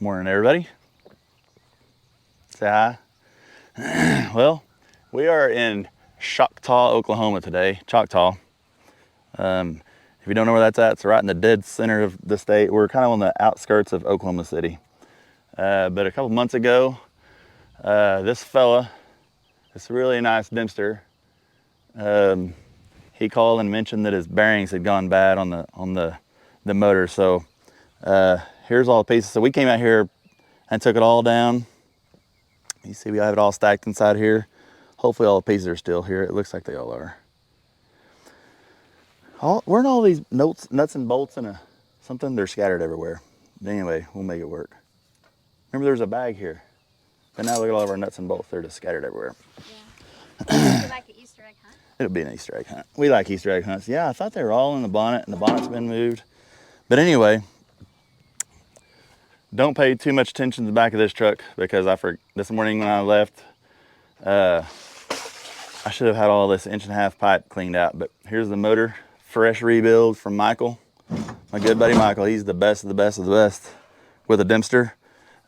Morning, everybody. Say hi. Well, we are in Choctaw, Oklahoma today. Choctaw. If you don't know where that's at, it's right in the dead center of the state. We're kind of on the outskirts of Oklahoma City. But a couple months ago, this fella, this really nice Dempster, he called and mentioned that his bearings had gone bad on the motor. So here's all the pieces. So we came out here and took it all down. You see we have it all stacked inside here. Hopefully all the pieces are still here. It looks like they all are. Weren't all these nuts and bolts in something? They're scattered everywhere. But anyway, we'll make it work. Remember there's a bag here. But now look at all of our nuts and bolts. They're just scattered everywhere. Yeah. Would you like an Easter egg hunt? It'll be an Easter egg hunt. We like Easter egg hunts. Yeah, I thought they were all in the bonnet and the bonnet's been moved. But anyway, don't pay too much attention to the back of this truck because this morning when I left, I should have had all this 1.5-inch pipe cleaned out. But here's the motor, fresh rebuild from Michael, my good buddy Michael. He's the best of the best of the best with a Dempster.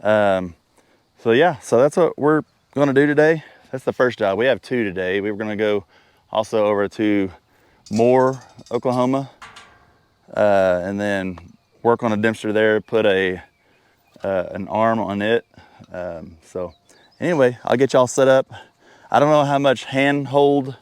So yeah, so that's what we're going to do today. That's the first job. We have 2 today. We were going to go also over to Moore, Oklahoma, and then work on a Dempster there, put an arm on it. So anyway, I'll get y'all set up. I don't know how much handheld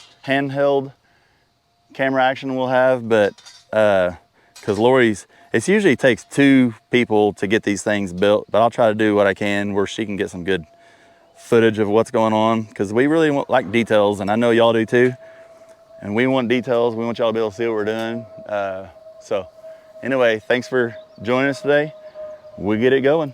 camera action we'll have, but because Lori's, it usually takes 2 people to get these things built, but I'll try to do what I can where she can get some good footage of what's going on, because we really like details, and I know y'all do too. And we want details. We want y'all to be able to see what we're doing. So anyway, thanks for joining us today. We'll get it going.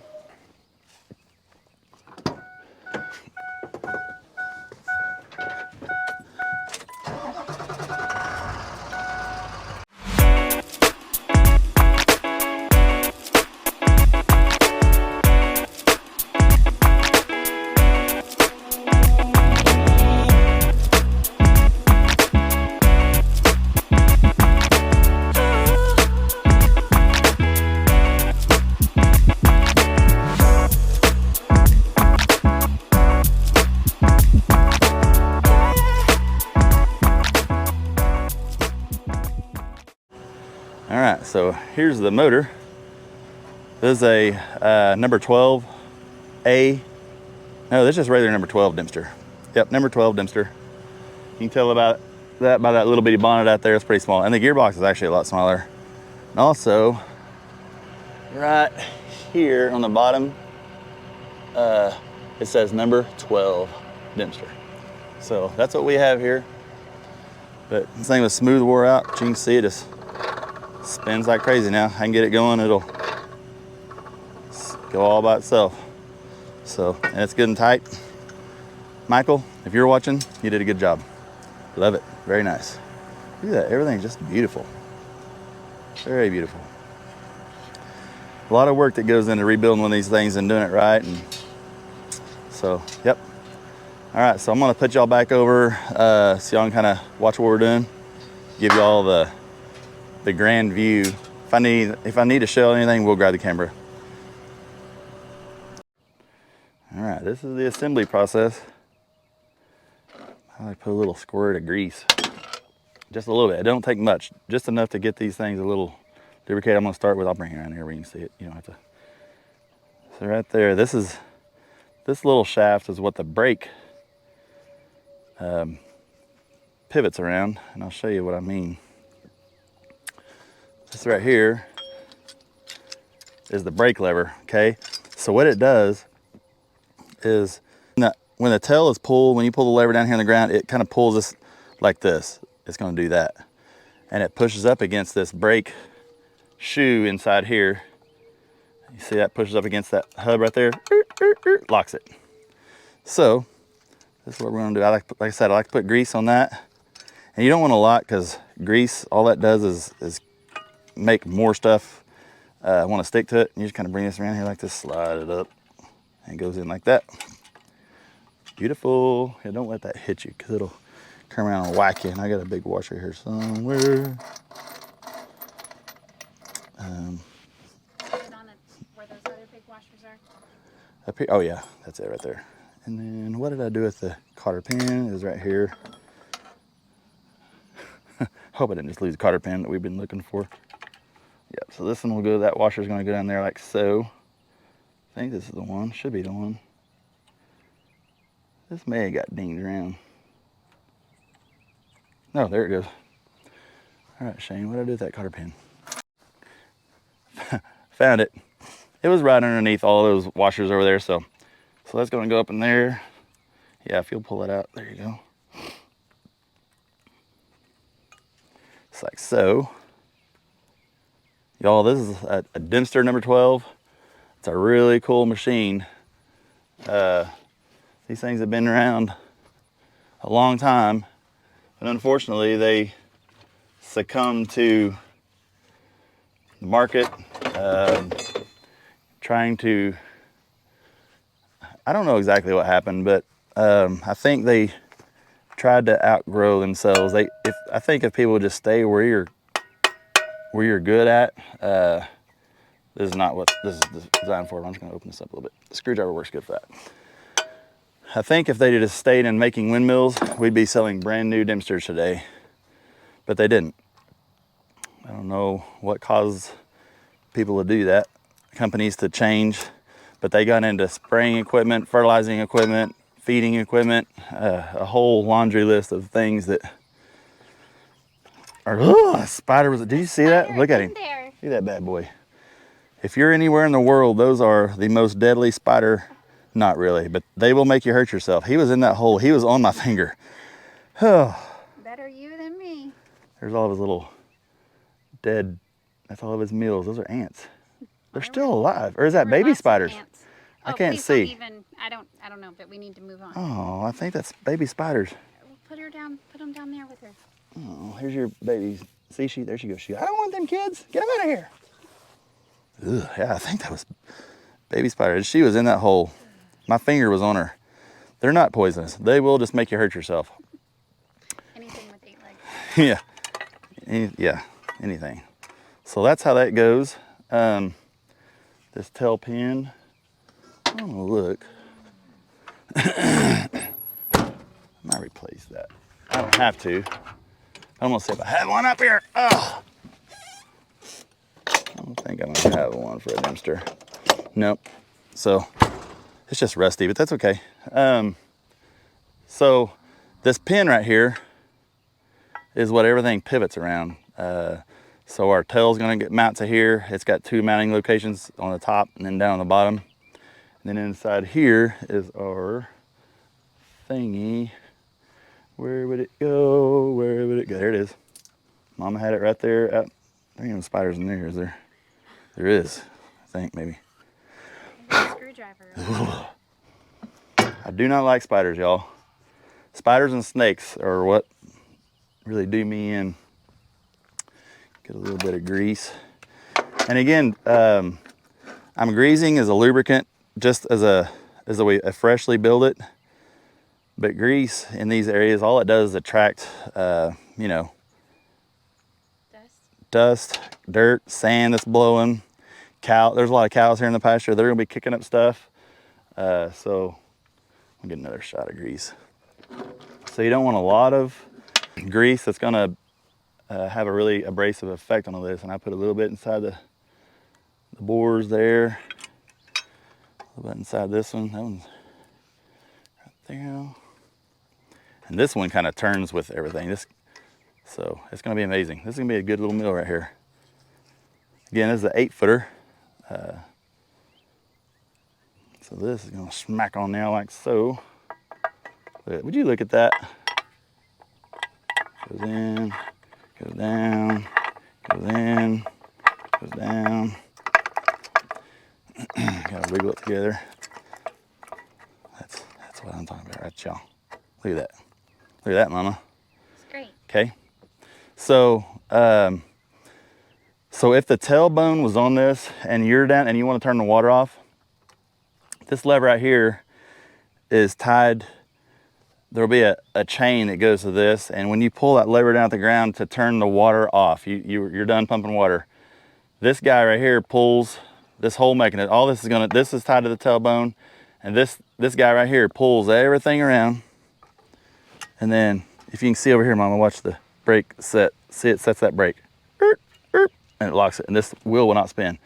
All right, so here's the motor. This is a number 12A. No, this is just regular number 12 Dempster. Yep, number 12 Dempster. You can tell about that by that little bitty bonnet out there. It's pretty small. And the gearbox is actually a lot smaller. And also, right here on the bottom, it says number 12 Dempster. So that's what we have here. But this thing was smooth wore out. You can see it just spins like crazy now. I can get it going, it'll go all by itself. So, and it's good and tight. Michael, if you're watching, you did a good job. Love it, very nice. Look at that, everything's just beautiful. Very beautiful. A lot of work that goes into rebuilding one of these things and doing it right. And so, yep. All right, so I'm gonna put y'all back over so y'all can kind of watch what we're doing. Give y'all the grand view. If I need to show anything, we'll grab the camera. All right, this is the assembly process. I like to put a little squirt of grease, just a little bit. It don't take much, just enough to get these things a little lubricated. I'm gonna start with, I'll bring it around here where you can see it. You don't have to. So right there, this little shaft is what the brake pivots around, and I'll show you what I mean. This right here is the brake lever, okay? So what it does is when the tail is pulled, when you pull the lever down here on the ground, it kind of pulls this like this. It's gonna do that. And it pushes up against this brake shoe inside here. You see that pushes up against that hub right there, locks it. So this is what we're gonna do. Like I said, I like to put grease on that. And you don't want a lot, because grease, all that does is make more stuff want to stick to it. And you just kind of bring this around here like this, slide it up, and it goes in like that. Beautiful. Yeah, don't let that hit you, because it'll come around and whack you. And I got a big washer here somewhere. Where those other big washers washers are. Up here, oh yeah, that's it right there. And then what did I do with the cotter pin? It was right here. Hope I didn't just lose the cotter pin that we've been looking for. Yep, so this one will go, that washer's gonna go down there like so. I think this is the one, should be the one. This may have got dinged around. No, there it goes. All right, Shane, what did I do with that cotter pin? Found it. It was right underneath all those washers over there, so that's gonna go up in there. Yeah, if you'll pull it out, there you go. It's like so. Y'all, this is a Dempster number 12. It's a really cool machine. These things have been around a long time, and unfortunately they succumbed to the market, trying to, I don't know exactly what happened, but I think they tried to outgrow themselves. I think if people would just stay where you're good at, this is not what this is designed for. I'm just gonna open this up a little bit. The screwdriver works good for that. I think if they just stayed in making windmills, we'd be selling brand new Dempsters today, but they didn't. I don't know what caused people to do that, companies to change, but they got into spraying equipment, fertilizing equipment, feeding equipment, a whole laundry list of things that are, a spider was, did you see that? Look at him. There. See that bad boy. If you're anywhere in the world, those are the most deadly spider. Not really, but they will make you hurt yourself. He was in that hole. He was on my finger. Better you than me. There's all of his little dead, that's all of his meals. Those are ants. They're still alive. Or is that baby spiders? I can't see. I don't know, but we need to move on. Oh, I think that's baby spiders. Put them down there with her. Oh, here's your babies. See, there she goes. I don't want them kids. Get them out of here. Ugh, yeah, I think that was baby spiders. She was in that hole. My finger was on her. They're not poisonous. They will just make you hurt yourself. Anything with 8 legs. Yeah. Yeah, anything. So that's how that goes. This tail pin, I'm gonna look. I might replace that. I don't have to. I'm gonna see if I have one up here. Oh. I don't think I'm gonna have one for a Dempster. Nope. So it's just rusty, but that's okay. So this pin right here is what everything pivots around. So our tail's gonna mount to here. It's got 2 mounting locations on the top and then down on the bottom. And then inside here is our thingy. Where would it go? Where would it go? There it is. Mama had it right there. There ain't even spiders in there, is there? There is, I think, maybe. Screwdriver. I do not like spiders, y'all. Spiders and snakes are what really do me in. Get a little bit of grease. And again, I'm greasing as a lubricant, just as a way I freshly build it. But grease in these areas, all it does is attract, dust, dirt, sand that's blowing. There's a lot of cows here in the pasture. They're gonna be kicking up stuff. So I'll get another shot of grease. So you don't want a lot of grease that's gonna have a really abrasive effect on all this. And I put a little bit inside the bores there. A little bit inside this one. That one's right there. And this one kind of turns with everything. So it's gonna be amazing. This is gonna be a good little mill right here. Again, this is an 8-footer. So this is gonna smack on now like so. Would you look at that? Goes in, goes down, goes in, goes down. Gotta wiggle it together. That's what I'm talking about, right, y'all? Look at that. Look at that, Mama. It's great. Okay. So, so if the tailbone was on this and you're down and you want to turn the water off, this lever right here is tied. There'll be a chain that goes to this, and when you pull that lever down at the ground to turn the water off, you're done pumping water. This guy right here pulls This whole mechanism, all this is tied to the tailbone, and this guy right here pulls everything around. And then if you can see over here, Mama, watch the brake set. See, it sets that brake, and it locks it, and this wheel will not spin.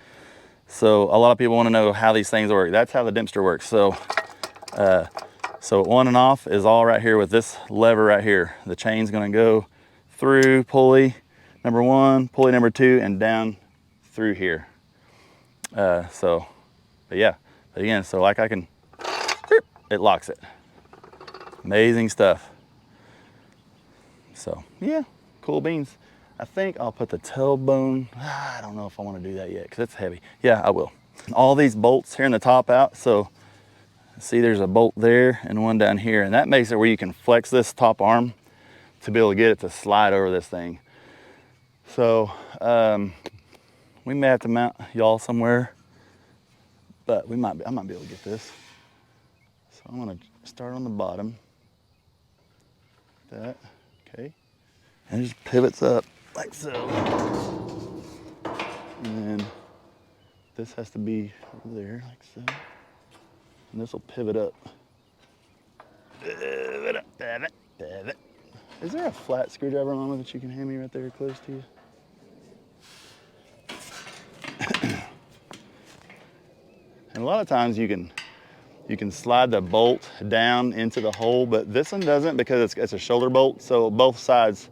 So a lot of people want to know how these things work. That's how the Dempster works. So on and off is all right here with this lever right here. The chain's gonna go through pulley number 1, pulley number 2, and down through here. But yeah, but again, so like I can, it locks it. Amazing stuff. So yeah, cool beans. I think I'll put the tailbone, I don't know if I want to do that yet because it's heavy. Yeah, I will. All these bolts here in the top out, so see there's a bolt there and one down here, and that makes it where you can flex this top arm to be able to get it to slide over this thing. So we may have to mount y'all somewhere, but I might be able to get this. So I'm gonna start on the bottom, like that, okay, and it just pivots up like so. And then this has to be over there, like so. And this will pivot up. Is there a flat screwdriver, Mama, that you can hand me right there close to you? And a lot of times you can slide the bolt down into the hole, but this one doesn't because it's a shoulder bolt, so both sides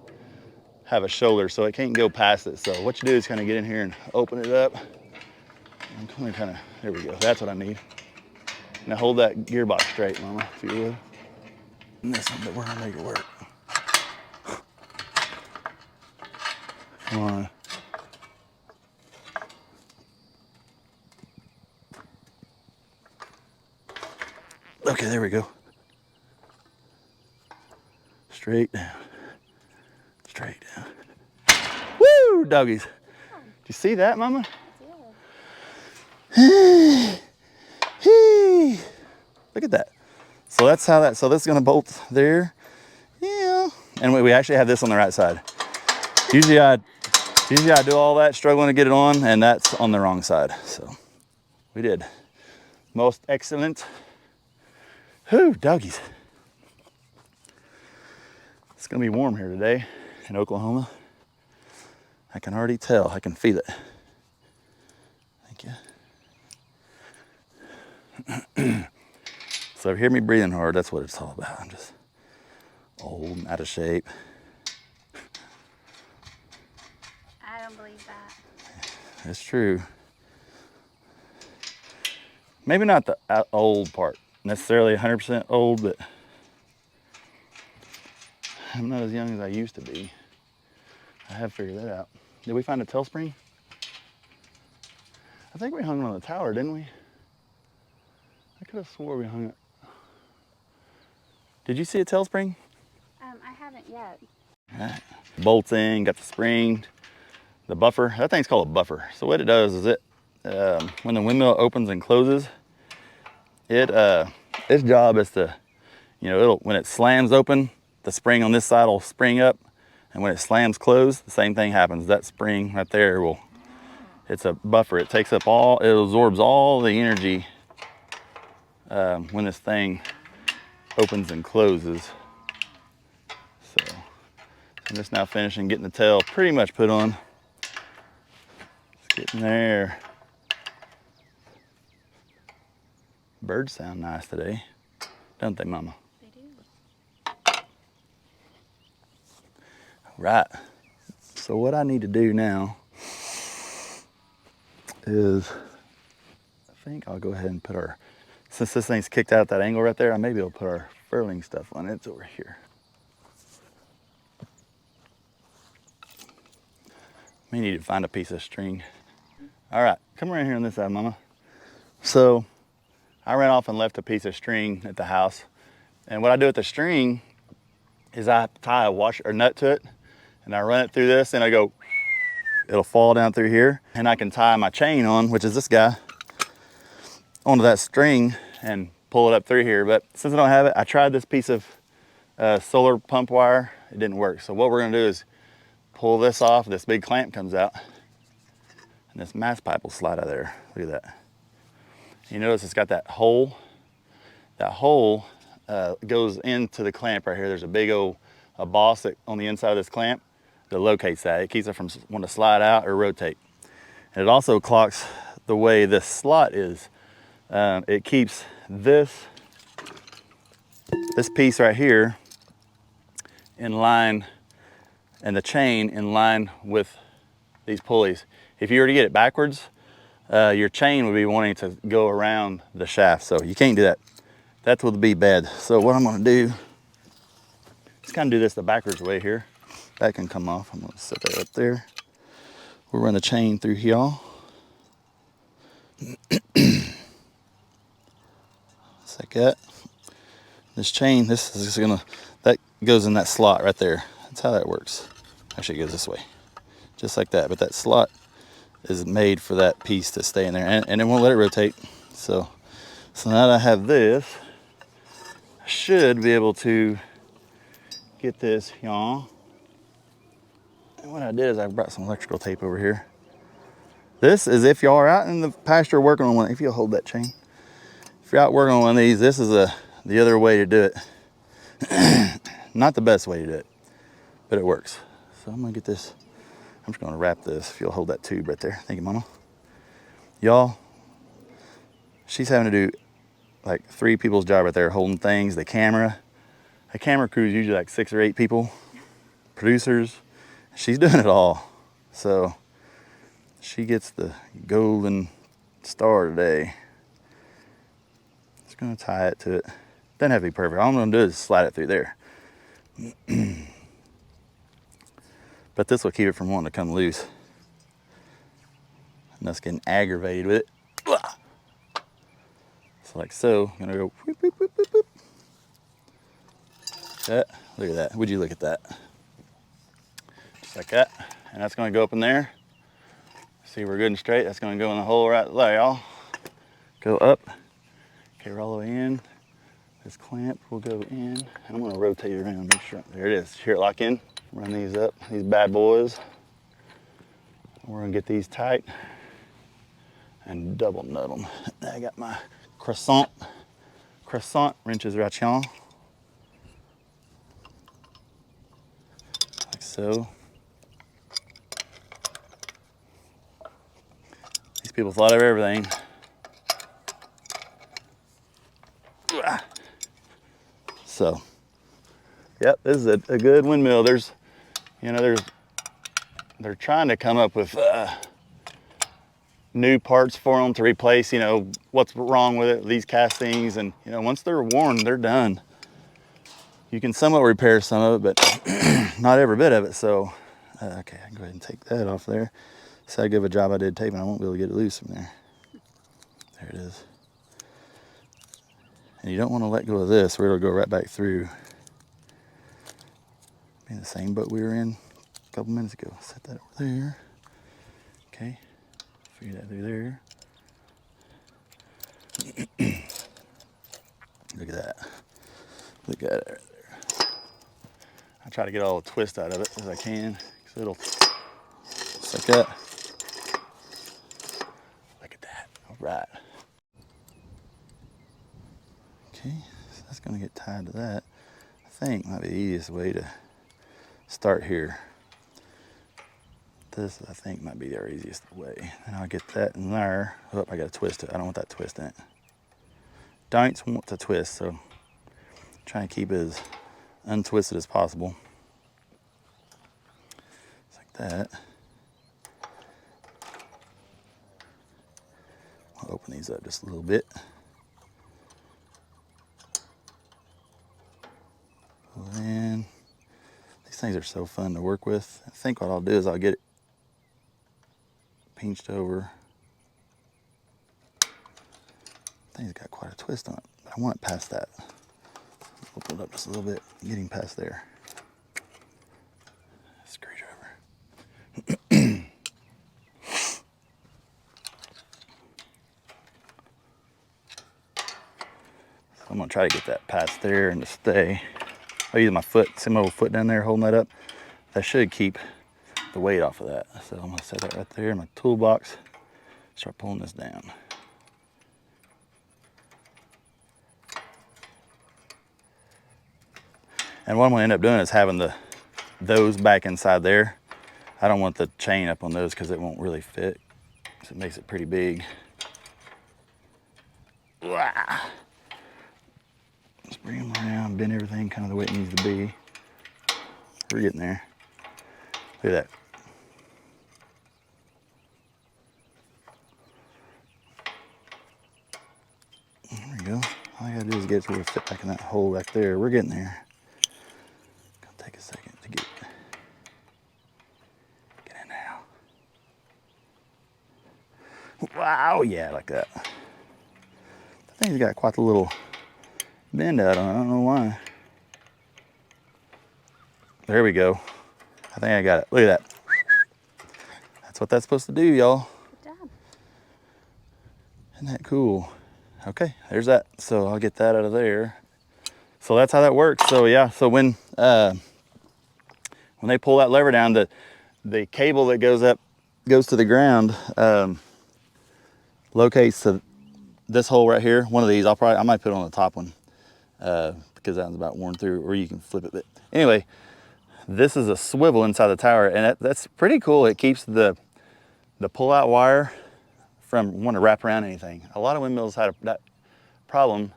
have a shoulder, so it can't go past it. So what you do is kind of get in here and open it up. I'm going to kind of, there we go, that's what I need. Now hold that gearbox straight, Mama, if you would. And this one, but we're gonna make it work. Come on. Okay, there we go. Straight down. Straight down. Woo, doggies. Did you see that, Mama? Yeah. Look at that. So that's how that, so this is gonna bolt there. Yeah. And we actually have this on the right side. Usually I do all that, struggling to get it on, and that's on the wrong side. So we did. Most excellent. Whew, doggies. It's gonna be warm here today in Oklahoma. I can already tell, I can feel it. Thank you. So if you hear me breathing hard, that's what it's all about. I'm just old and out of shape. I don't believe that. It's true. Maybe not the old part, necessarily 100% old, but I'm not as young as I used to be. I have figured that out. Did we find a tail spring? I think we hung it on the tower, didn't we? I could have swore we hung it. Did you see a tail spring? I haven't yet. All right. Bolts in, got the spring, the buffer. That thing's called a buffer. So what it does is when the windmill opens and closes, its job is to, when it slams open, the spring on this side will spring up, and when it slams closed, the same thing happens. That spring right there it's a buffer. It takes up it absorbs all the energy when this thing opens and closes. So I'm just now finishing getting the tail pretty much put on. It's getting there. Birds sound nice today, don't they, Mama? They do. Right. So what I need to do now is, I think I'll go ahead and put since this thing's kicked out at that angle right there, I may be able to put our furling stuff on it. It's over here. We need to find a piece of string. All right, come around here on this side, Mama. So I ran off and left a piece of string at the house. And what I do with the string is I tie a washer or nut to it, and I run it through this, and I go, it'll fall down through here, and I can tie my chain on, which is this guy, onto that string and pull it up through here. But since I don't have it, I tried this piece of solar pump wire. It didn't work. So what we're gonna do is pull this off. This big clamp comes out, And this mast pipe will slide out of there. Look at that. You notice it's got that hole. That hole goes into the clamp right here. There's a big old boss on the inside of this clamp that locates that. It keeps it from wanting to slide out or rotate. And it also clocks the way this slot is. It keeps this piece right here in line, and the chain in line with these pulleys. If you were to get it backwards, your chain would be wanting to go around the shaft, so you can't do that. That would be bad. So what I'm gonna do is kind of do this the backwards way here. That can come off. I'm gonna set that up there. We'll run the chain through here. Just like that. This chain, this is gonna, that goes in that slot right there. That's how that works. Actually, it goes this way, just like that. But that slot is made for that piece to stay in there, and it won't let it rotate. So now that I have this, I should be able to get this, y'all. And what I did is I brought some electrical tape over here. This is if y'all are out in the pasture working on one. If you'll hold that chain, if you're out working on one of these, this is the other way to do it. Not the best way to do it, but it works. So I'm gonna get this. I'm just gonna wrap this. If you'll hold that tube right there. Thank you, Mama. Y'all, she's having to do like 3 people's job right there, holding things, the camera. A camera crew is usually like 6 or 8 people, producers. She's doing it all. So she gets the golden star today. Just gonna tie it to it. Doesn't have to be perfect. All I'm gonna do is slide it through there. But this will keep it from wanting to come loose and us getting aggravated with it. So like so, I'm gonna go whoop, whoop, whoop, whoop, whoop. That, look at that. Would you look at that? Just like that. And that's gonna go up in there. See, we're good and straight. That's gonna go in the hole right there, y'all. Go up. Okay, we're all the way in. This clamp will go in. And I'm gonna rotate it around, make sure. There it is. Hear it lock in. Run these up, these bad boys. We're gonna get these tight and double nut them. I got my croissant wrenches right here. Like so. These people thought of everything. So, yep, this is a good windmill. They're trying to come up with new parts for them to replace, what's wrong with it, these castings, and once they're worn, they're done. You can somewhat repair some of it, but not every bit of it. So, okay, I can go ahead and take that off there. See how good of a job I did taping. I won't be able to get it loose from there. There it is. And you don't want to let go of this, or it'll go right back through. Be in the same boat we were in a couple minutes ago. Set that over there. Okay, feed that through there. Look at that. Look at it right there. I try to get all the twist out of it as I can, because it'll, just like that. Look at that. All right. Okay, so that's going to get tied to that. I think might be the easiest way to start here. This, I think, might be our easiest way. And I'll get that in there. Oh, I got to twist it. I don't want that twist in it. Don't want to twist, so try and keep it as untwisted as possible. Just like that. I'll open these up just a little bit. Pull it in. These things are so fun to work with. I think what I'll do is I'll get it pinched over. I think it's got quite a twist on it, but I want it past that. Open it up just a little bit, getting past there. Screwdriver. So I'm gonna try to get that past there and to stay. I'll use my foot, see my little foot down there holding that up. That should keep the weight off of that. So I'm gonna set that right there in my toolbox, start pulling this down. And what I'm gonna end up doing is having those back inside there. I don't want the chain up on those because it won't really fit. So it makes it pretty big. Let's bring them around, bend everything kind of the way it needs to be. We're getting there. Look at that. There we go. All I gotta do is get it to where it fit back in that hole back there. We're getting there. Gonna take a second to get in now. Wow, yeah, like that. I think it's got quite a little bend out on it. I don't know why. There we go. I think I got it. Look at that. That's what that's supposed to do, y'all. Good job. Isn't that cool? Okay, there's that. So I'll get that out of there. So that's how that works. So yeah, so when they pull that lever down, the cable that goes to the ground locates to this hole right here. One of these, I might put it on the top one because that one's about worn through, or you can flip it. But anyway, this is a swivel inside the tower, and that's pretty cool. It keeps the pull-out wire from wanting to wrap around anything. A lot of windmills had that problem,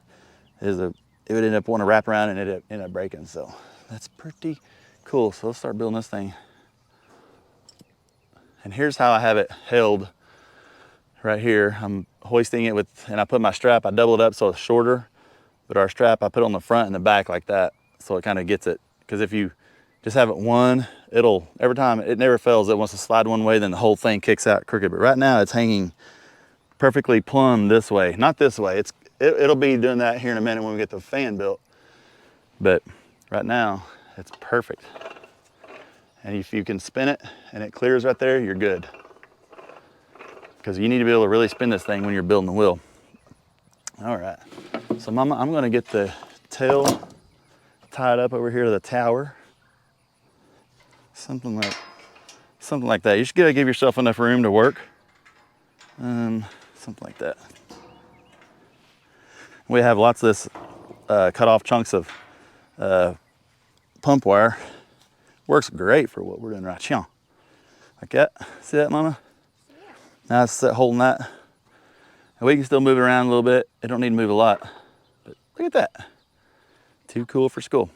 is it would end up wanting to wrap around and it end up breaking. So that's pretty cool. So let's start building this thing. And here's how I have it held right here. I'm hoisting it and I put my strap, I double it up so it's shorter, but our strap I put on the front and the back like that, so it kind of gets it. Because if you just have it one, every time, it never fails. It wants to slide one way, then the whole thing kicks out crooked. But right now it's hanging perfectly plumb this way, not this way. It'll be doing that here in a minute when we get the fan built. But right now it's perfect. And if you can spin it and it clears right there, you're good. Because you need to be able to really spin this thing when you're building the wheel. All right, so Mama, I'm gonna get the tail tied up over here to the tower. Something like that. You just gotta give yourself enough room to work. Something like that. We have lots of this cut off chunks of pump wire. Works great for what we're doing right here. Like that. See that, Mama? Yeah. Now it's holding that. And we can still move it around a little bit. It don't need to move a lot. But look at that. Too cool for school.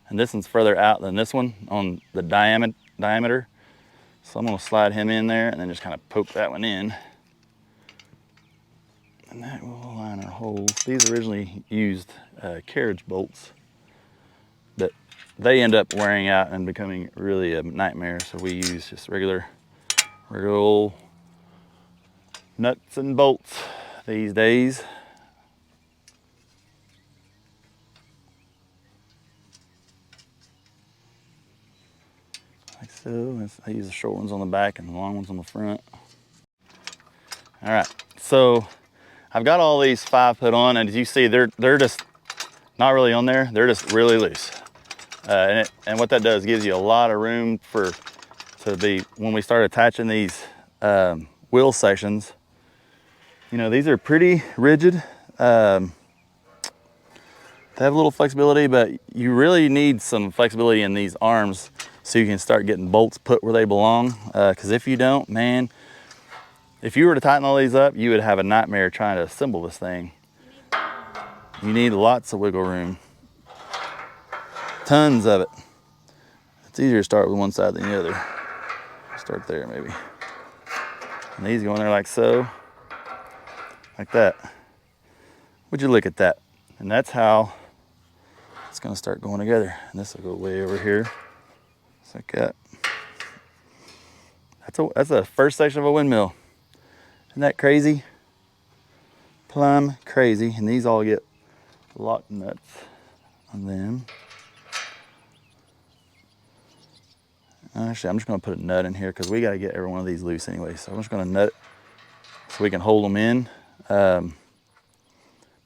And this one's further out than this one on the diameter. So I'm gonna slide him in there and then just kind of poke that one in. And that will align our holes. These originally used carriage bolts, but they end up wearing out and becoming really a nightmare. So we use just regular old nuts and bolts these days. Like so. I use the short ones on the back and the long ones on the front. All right, so I've got all these 5 put on, and as you see, they're just not really on there. They're just really loose. And what that does gives you a lot of room when we start attaching these wheel sections. You know, these are pretty rigid. They have a little flexibility, but you really need some flexibility in these arms so you can start getting bolts put where they belong. Because if you don't, man, If you were to tighten all these up, you would have a nightmare trying to assemble this thing. You need lots of wiggle room. Tons of it. It's easier to start with one side than the other. Start there maybe. And these go in there like so. Like that. Would you look at that? And that's how it's gonna start going together. And this will go way over here. Just like that. That's the first section of a windmill. Isn't that crazy? Plumb crazy. And these all get lock nuts on them. Actually, I'm just gonna put a nut in here because we gotta get every one of these loose anyway. So I'm just gonna nut it so we can hold them in.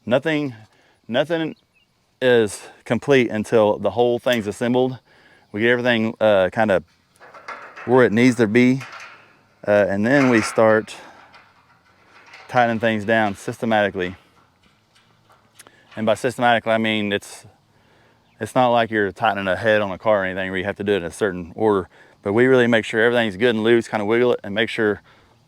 Nothing is complete until the whole thing's assembled. We get everything kind of where it needs to be. And then we start tightening things down systematically. And by systematically, I mean it's not like you're tightening a head on a car or anything where you have to do it in a certain order. But we really make sure everything's good and loose, kind of wiggle it and make sure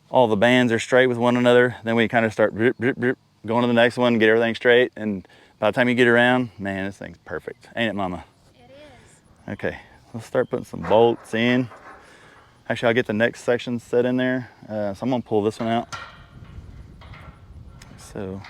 all the bands are straight with one another. Then we kind of start drip, drip, drip, going to the next one, get everything straight. And by the time you get around, man, this thing's perfect. Ain't it, Mama? It is. Okay, let's start putting some bolts in. Actually, I'll get the next section set in there. So I'm gonna pull this one out. So.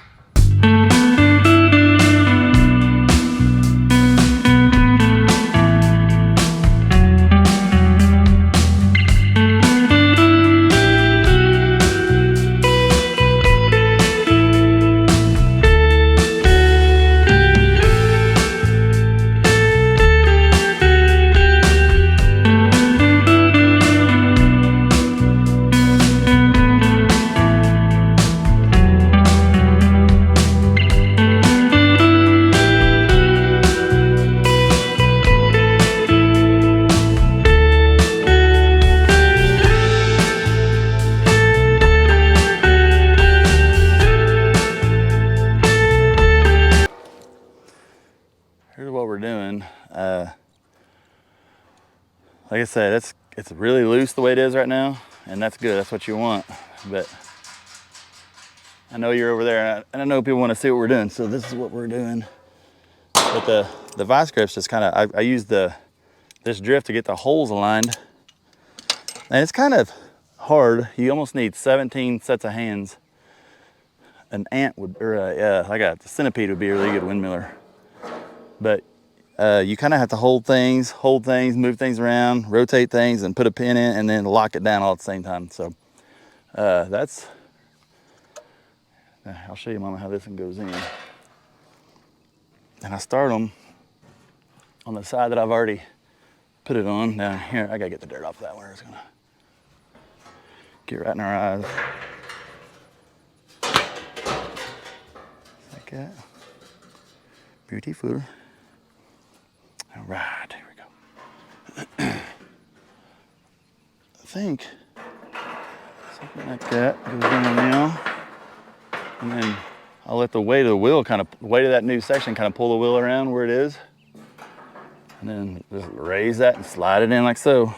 Here's what we're doing. Like I said, it's really loose the way it is right now, and that's good. That's what you want. But I know you're over there, and I know people want to see what we're doing, so this is what we're doing. But the vice grips just kind of, I use this drift to get the holes aligned, and it's kind of hard. You almost need 17 sets of hands. An ant would, or like a centipede would be a really good windmiller. But you kind of have to hold things, move things around, rotate things, and put a pin in, and then lock it down all at the same time. So that's, I'll show you, Mama, how this one goes in. And I start them on the side that I've already put it on. Down here, I gotta get the dirt off that one. It's gonna get right in our eyes. Like that. Beautiful. All right, here we go. I think something like that goes in now. And then I'll let the weight of the wheel weight of that new section kind of pull the wheel around where it is. And then just raise that and slide it in like so.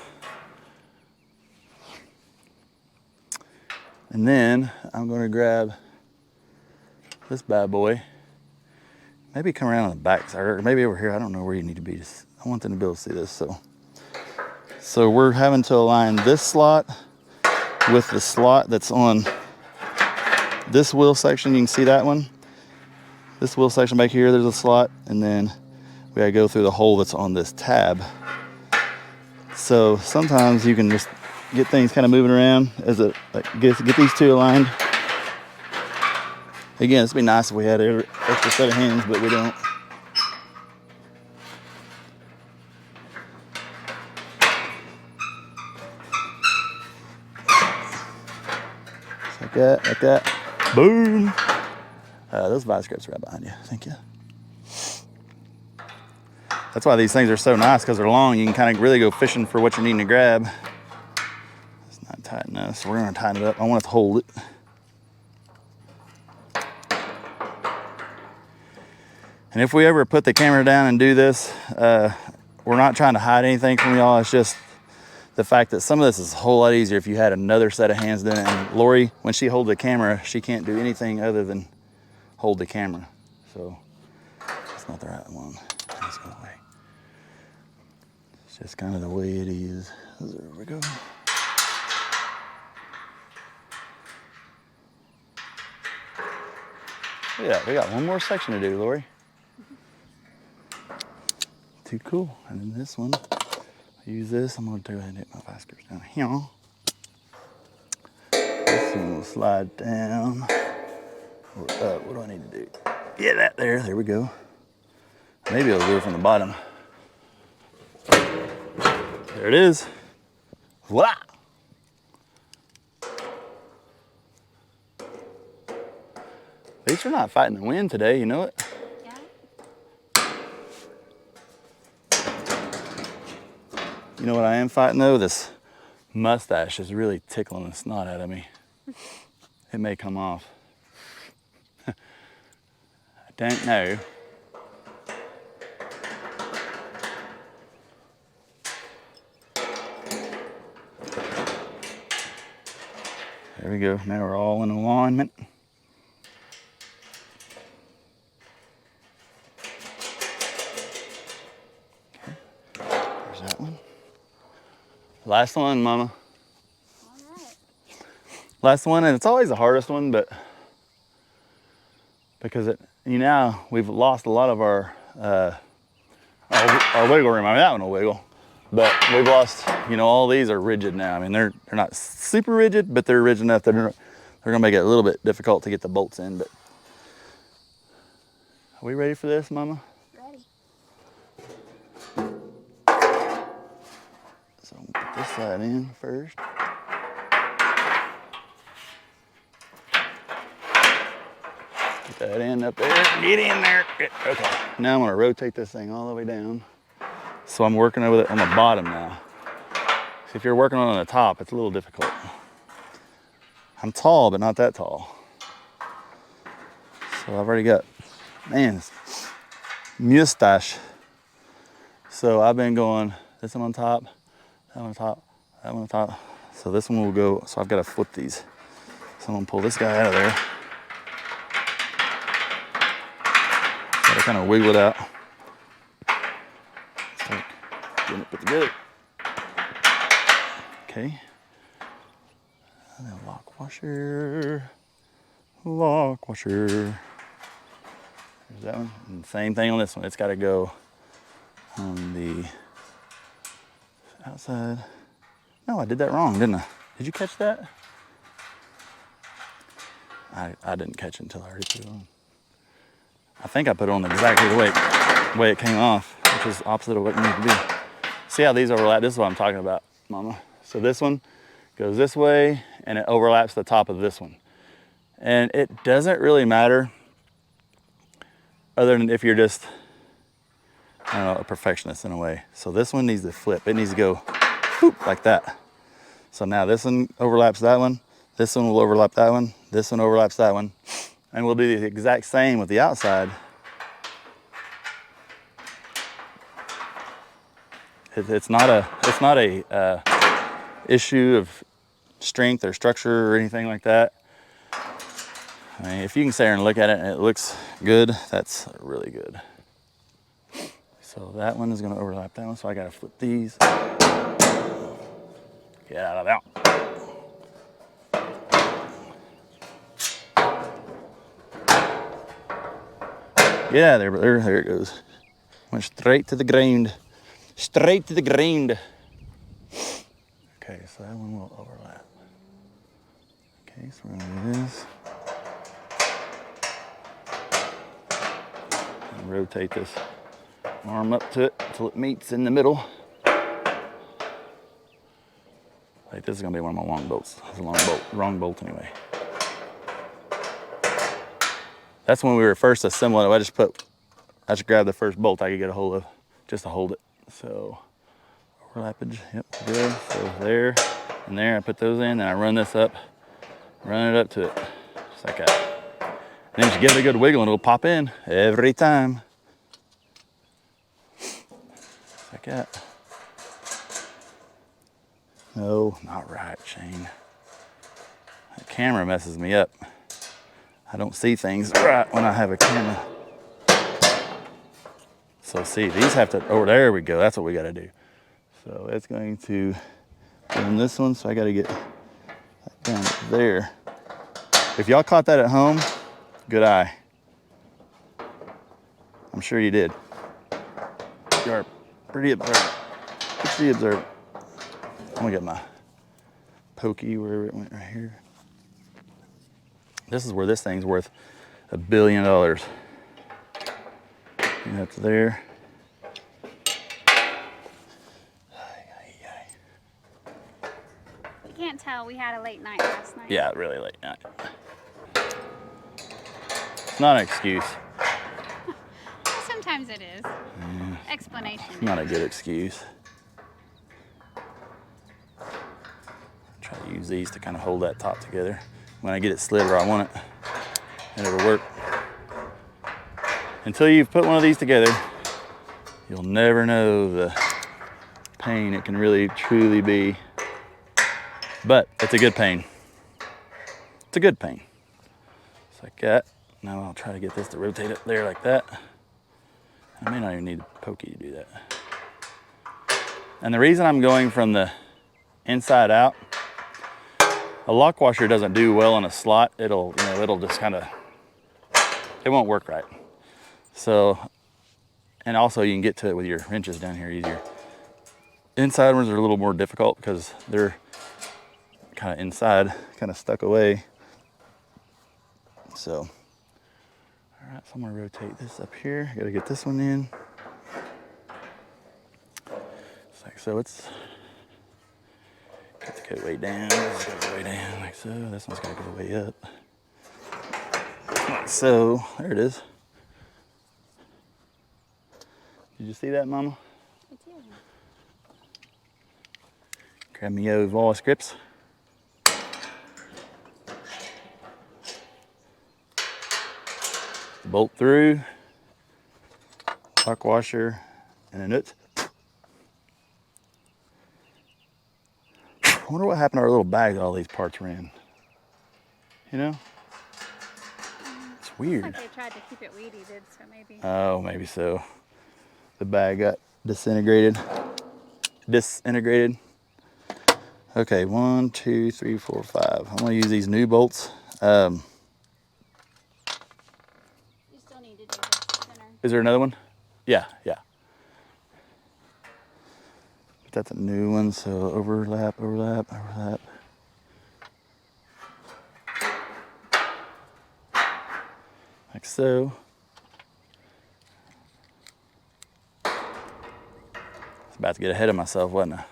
And then I'm going to grab this bad boy. Maybe come around on the back side, or maybe over here. I don't know where you need to be. I want them to be able to see this. So we're having to align this slot with the slot that's on this wheel section. You can see that one. This wheel section back here, there's a slot, and then we gotta go through the hole that's on this tab. So sometimes you can just get things kind of moving around as it get these two aligned. Again, it'd be nice if we had an extra set of hands, but we don't. Just like that, like that. Boom. Those vice grips are right behind you. Thank you. That's why these things are so nice, because they're long. You can kind of really go fishing for what you're needing to grab. It's not tight enough, so we're going to tighten it up. I want it to hold it. And if we ever put the camera down and do this, we're not trying to hide anything from y'all. It's just the fact that some of this is a whole lot easier if you had another set of hands doing it. And Lori, when she holds the camera, she can't do anything other than hold the camera. So that's not the right one. Let's go away. It's just kind of the way it is. There we go. Yeah, we got one more section to do, Lori. Too cool. And then this one, I use this. I'm gonna go ahead and hit my vice grips down here. This one will slide down. Or up. What do I need to do? Yeah, that there. There we go. Maybe it'll do it from the bottom. There it is. Voila! At least you're not fighting the wind today, you know it? Yeah. You know what I am fighting though? This mustache is really tickling the snot out of me. It may come off. I don't know. There we go. Now we're all in alignment. Okay. There's that one. Last one, Mama. All right. Last one, and it's always the hardest one, but because we've lost a lot of our wiggle room. I mean, that one will wiggle, but we've lost. All these are rigid now. I mean, they're not super rigid, but they're rigid enough that they're gonna make it a little bit difficult to get the bolts in. But are we ready for this, Mama? Ready. So I'm gonna put this side in first. Get that end up there. Get in there. Okay. Now I'm gonna rotate this thing all the way down. So I'm working with it on the bottom now. So if you're working on the top, it's a little difficult. I'm tall, but not that tall. So I've already got, mustache. So I've been going this one on top, that one on top, that one on top. So this one will go, so I've got to flip these. So I'm gonna pull this guy out of there. Gotta kind of wiggle it out. Start getting it put together. Okay. And then lock washer. There's that one. And same thing on this one. It's got to go on the outside. No, I did that wrong, didn't I? Did you catch that? I didn't catch it until I already put it on. I think I put it on exactly the way it came off, which is opposite of what it needs to be. See how these overlap? This is what I'm talking about, Mama. So this one goes this way and it overlaps the top of this one. And it doesn't really matter other than if you're just, I don't know, a perfectionist in a way. So this one needs to flip. It needs to go whoop, like that. So now this one overlaps that one. This one will overlap that one. This one overlaps that one. And we'll do the exact same with the outside. It's not a issue of strength or structure or anything like that. I mean, if you can sit there and look at it and it looks good, that's really good. So that one is going to overlap that one, so I got to flip these. Get out of that. Yeah, there it goes. Went straight to the ground. Straight to the ground. Okay, so that one will overlap. Okay, so we're gonna do this. And rotate this arm up to it until it meets in the middle. Like this is gonna be one of my long bolts. It's a long bolt, wrong bolt anyway. That's when we were first assembling it. I just grabbed the first bolt I could get a hold of just to hold it. So overlappage, yep, good. So there and there, I put those in, and I run this up, run it up to it, just like that. And then you give it a good wiggle and it'll pop in every time. Just like that. No, not right, Shane. That camera messes me up. I don't see things right when I have a camera. So see, these have to, oh, there we go. That's what we gotta do. So it's going to go in this one, so I gotta get that down there. If y'all caught that at home, good eye. I'm sure you did. You are pretty observant. Pretty observant. I'm gonna get my pokey wherever it went right here. This is where this thing's worth $1 billion. And up to there. You can't tell we had a late night last night. Yeah, really late night. It's not an excuse. Sometimes it is. Explanation. It's not a good excuse. Try to use these to kind of hold that top together. When I get it slid where I want it, and it'll work. Until you've put one of these together, you'll never know the pain it can really truly be. But it's a good pain. It's a good pain. Just like that. Now I'll try to get this to rotate up there like that. I may not even need a pokey to do that. And the reason I'm going from the inside out, a lock washer doesn't do well in a slot. It'll just kind of, it won't work right. So, and also you can get to it with your wrenches down here easier. Inside ones are a little more difficult because they're kind of inside, kind of stuck away. So, all right, so I'm gonna rotate this up here. Gotta get this one in. It's like so. It's got to go way down. This gotta go way down like so. This one's gotta go way up. Like so. There it is. Did you see that, Mama? I did. Grab me those wall scripts. Bolt through, lock washer, and a nut. I wonder what happened to our little bag that all these parts were in. You know? It's weird. Looks like they tried to keep it weedy, so maybe. Oh, maybe so. The bag got disintegrated. Okay, 1, 2, 3, 4, 5. I'm gonna use these new bolts. Is there another one? Yeah. But that's a new one, so overlap. Like so. I was about to get ahead of myself, wasn't I?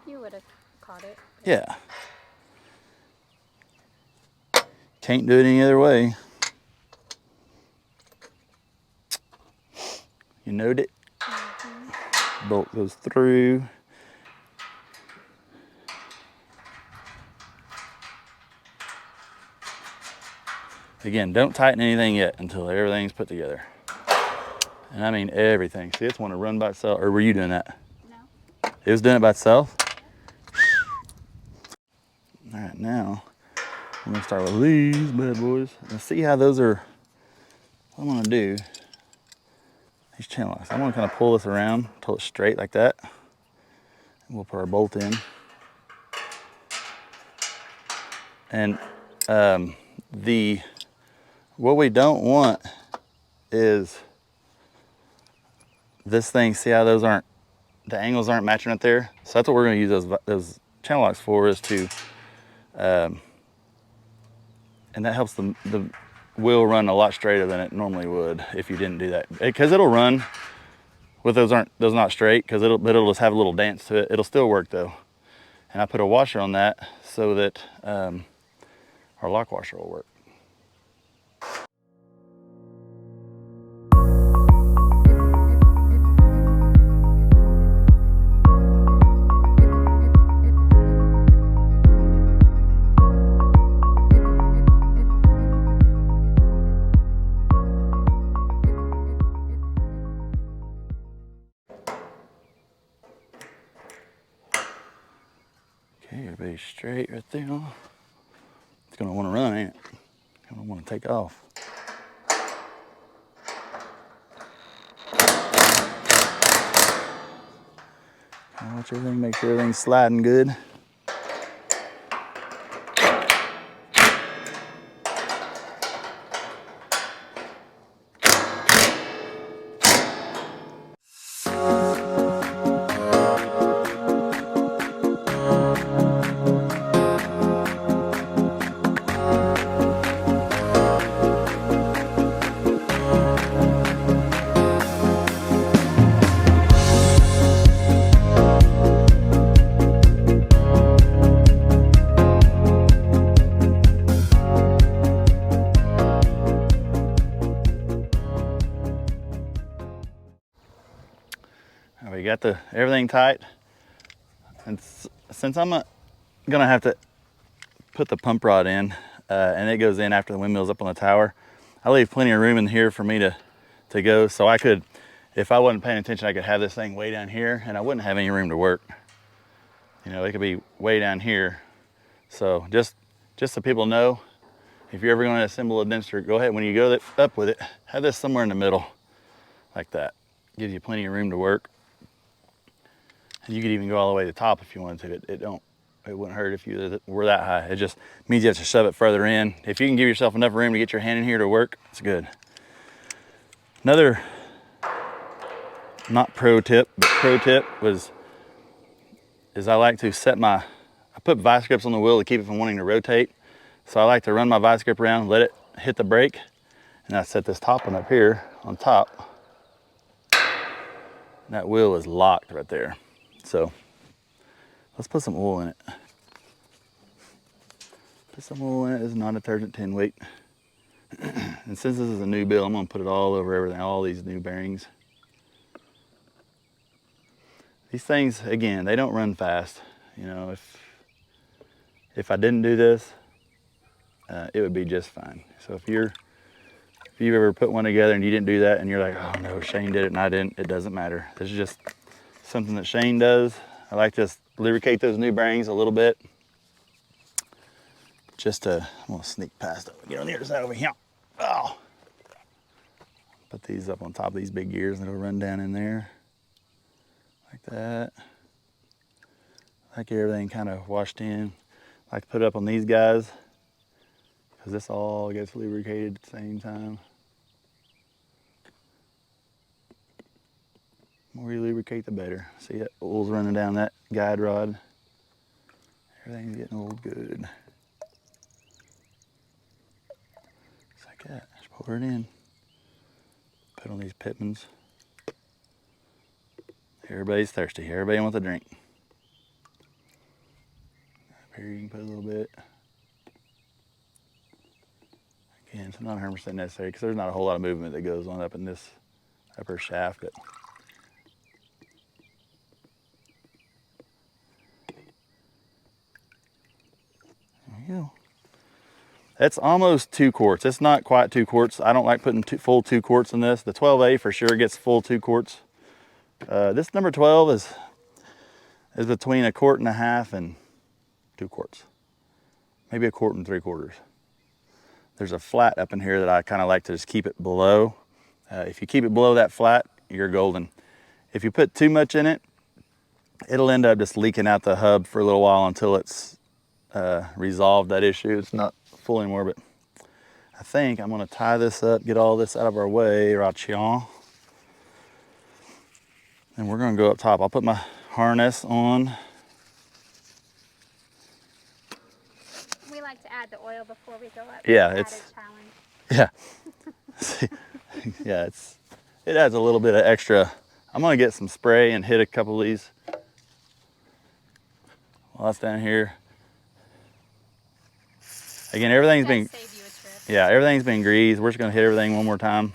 You would have caught it. Yeah. Can't do it any other way. You knowed it. Mm-hmm. Bolt goes through. Again, don't tighten anything yet until everything's put together. And I mean everything. See, it's want to run by itself. Or were you doing that? No. It was doing it by itself? All right, now I'm gonna start with these bad boys. And see how those are, what I'm gonna do, these channel locks. I'm gonna kind of pull this around until it's straight like that. And we'll put our bolt in. And what we don't want is this thing, see how those aren't, the angles aren't matching right there? So that's what we're gonna use those channel locks for, is to, and that helps the wheel run a lot straighter than it normally would if you didn't do that. Because it'll run with those not straight, because it'll just have a little dance to it. It'll still work though. And I put a washer on that so that our lock washer will work. be straight right there. It's gonna wanna run, ain't it? It's gonna wanna take off. Watch everything, make sure everything's sliding good. We got everything tight, and since I'm gonna have to put the pump rod in, and it goes in after the windmill's up on the tower, I leave plenty of room in here for me to go, so I could, if I wasn't paying attention, I could have this thing way down here, and I wouldn't have any room to work. You know, it could be way down here. So just so people know, if you're ever going to assemble a Dempster, go ahead, when you go up with it, have this somewhere in the middle, like that. Gives you plenty of room to work. And you could even go all the way to the top if you wanted to. It wouldn't hurt if you were that high. It just means you have to shove it further in. If you can give yourself enough room to get your hand in here to work, it's good. Another, not pro tip, but pro tip is I like to I put vice grips on the wheel to keep it from wanting to rotate. So I like to run my vice grip around, let it hit the brake, and I set this top one up here on top. That wheel is locked right there. So let's put some oil in it. Put some oil in it. This is non-detergent 10 weight. And since this is a new build, I'm gonna put it all over everything, all these new bearings. These things, again, they don't run fast. You know, if I didn't do this, it would be just fine. So if you've ever put one together and you didn't do that and you're like, oh no, Shane did it and I didn't, it doesn't matter. This is just something that Shane does. I like to lubricate those new bearings a little bit. I'm gonna sneak past it. Get on the other side over here. Oh. Put these up on top of these big gears and it'll run down in there. Like that. Like everything kind of washed in. I like to put it up on these guys because this all gets lubricated at the same time. The more you lubricate, the better. See that oil's running down that guide rod. Everything's getting oiled good. Just like that. Just pour it in. Put on these Pitmans. Everybody's thirsty. Everybody wants a drink. Up here you can put a little bit. Again, it's not 100% necessary because there's not a whole lot of movement that goes on up in this upper shaft, but there you go. That's almost 2 quarts. It's not quite 2 quarts. I don't like putting full 2 quarts in this. The 12A for sure gets full 2 quarts. This number 12 is between 1.5 quarts and 2 quarts. Maybe 1 3/4 quarts. There's a flat up in here that I kind of like to just keep it below. If you keep it below that flat, you're golden. If you put too much in it, it'll end up just leaking out the hub for a little while until it's resolved that issue. It's not full anymore, but I think I'm gonna tie this up, get all this out of our way, Rachion. And we're gonna go up top. I'll put my harness on. We like to add the oil before we go up. Yeah, it's yeah. Yeah, it adds a little bit of extra. I'm gonna get some spray and hit a couple of these while it's down here. Again, everything's been, yeah, everything's been greased. We're just gonna hit everything one more time.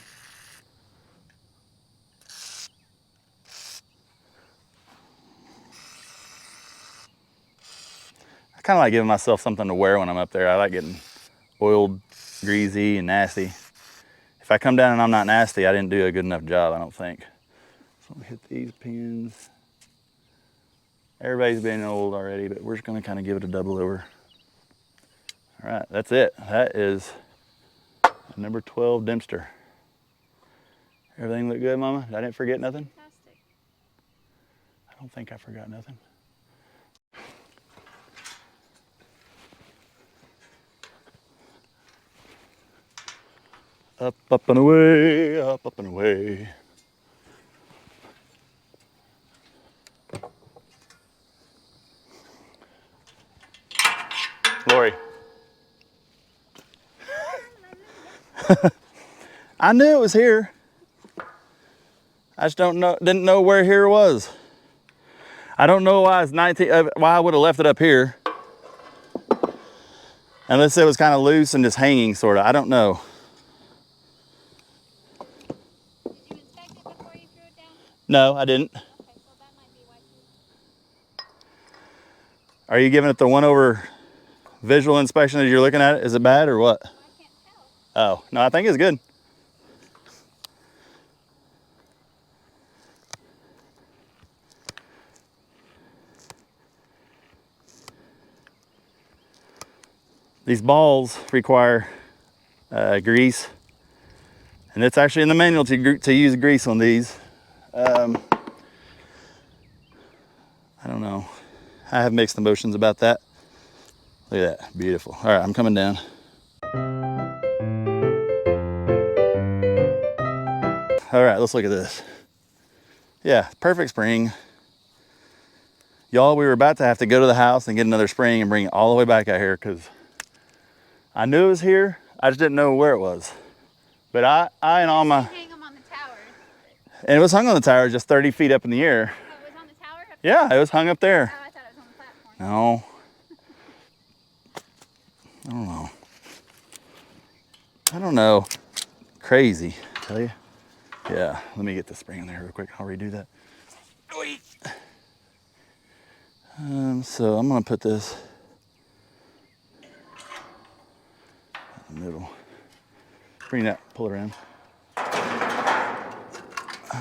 I kind of like giving myself something to wear when I'm up there. I like getting oiled, greasy, and nasty. If I come down and I'm not nasty, I didn't do a good enough job, I don't think. So I'm gonna hit these pins. Everybody's been old already, but we're just gonna kind of give it a double over. All right, that's it. That is number 12 Dempster. Everything look good, Mama? I didn't forget nothing? Fantastic. I don't think I forgot nothing. Up and away, up and away. Lori. I knew it was here. I just didn't know where here was. I don't know why it's 19, why I would have left it up here. Unless it was kind of loose and just hanging, sort of. I don't know. Did you inspect it before you threw it down? No, I didn't. Okay, so that might be why too. Are you giving it the one over visual inspection as you're looking at it? Is it bad or what? Well, I can't tell. Oh, no, I think it's good. These balls require grease, and it's actually in the manual to use grease on these. I don't know. I have mixed emotions about that. Look at that, beautiful. All right, I'm coming down. All right, let's look at this. Yeah, perfect spring. Y'all, we were about to have to go to the house and get another spring and bring it all the way back out here because I knew it was here. I just didn't know where it was. But I and all my... Hang them on the tower. And it was hung on the tower just 30 feet up in the air. Oh, it was on the tower? Yeah, it was hung up there. Oh, I thought it was on the platform. No. I don't know. I don't know. Crazy, I tell you. Yeah, let me get the spring in there real quick. I'll redo that. So I'm gonna put this in the middle. Bring that, pull it around.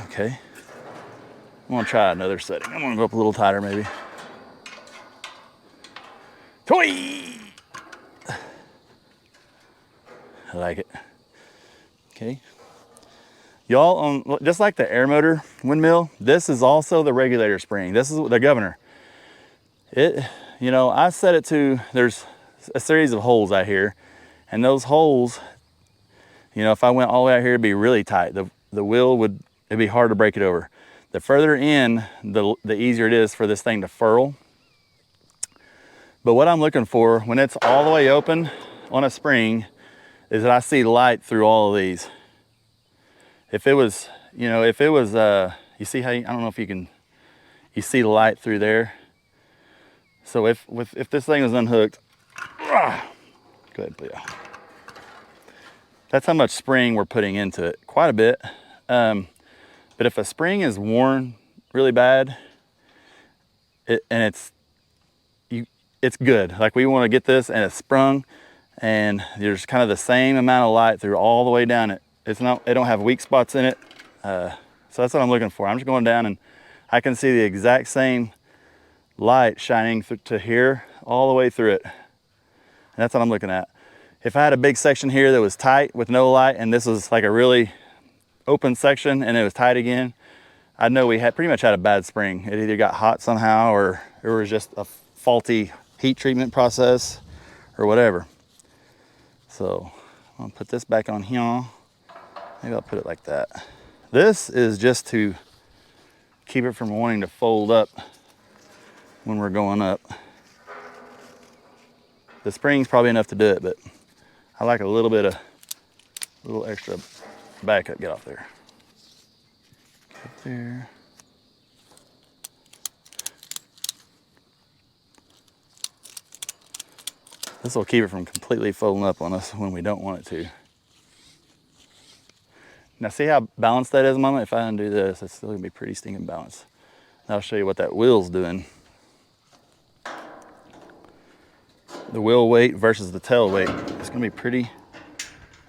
Okay. I'm gonna try another setting. I'm gonna go up a little tighter maybe. Toy! I like it. Okay. Y'all, just like the air motor windmill, this is also the regulator spring. This is the governor. You know, I set it to, there's a series of holes out here, and those holes, you know, if I went all the way out here, it'd be really tight. The wheel it'd be hard to break it over. The further in, the easier it is for this thing to furl. But what I'm looking for when it's all the way open on a spring is that I see light through all of these. If it was, you know, you see how, I don't know if you see the light through there. So if this thing was unhooked, go ahead and put it out. That's how much spring we're putting into it, quite a bit. But if a spring is worn really bad, it's good. Like we want to get this and it's sprung, and there's kind of the same amount of light through all the way down it. It don't have weak spots in it. So that's what I'm looking for. I'm just going down and I can see the exact same light shining to here all the way through it. And that's what I'm looking at. If I had a big section here that was tight with no light, and this was like a really open section and it was tight again, I'd know we pretty much had a bad spring. It either got hot somehow or it was just a faulty heat treatment process or whatever. So I'm gonna put this back on here. Maybe I'll put it like that. This is just to keep it from wanting to fold up when we're going up. The spring's probably enough to do it, but I like a little extra backup. Get off there. Get there. This will keep it from completely folding up on us when we don't want it to. Now see how balanced that is, Mama? If I undo this, it's still gonna be pretty stinking balanced. Now I'll show you what that wheel's doing. The wheel weight versus the tail weight. It's gonna be pretty,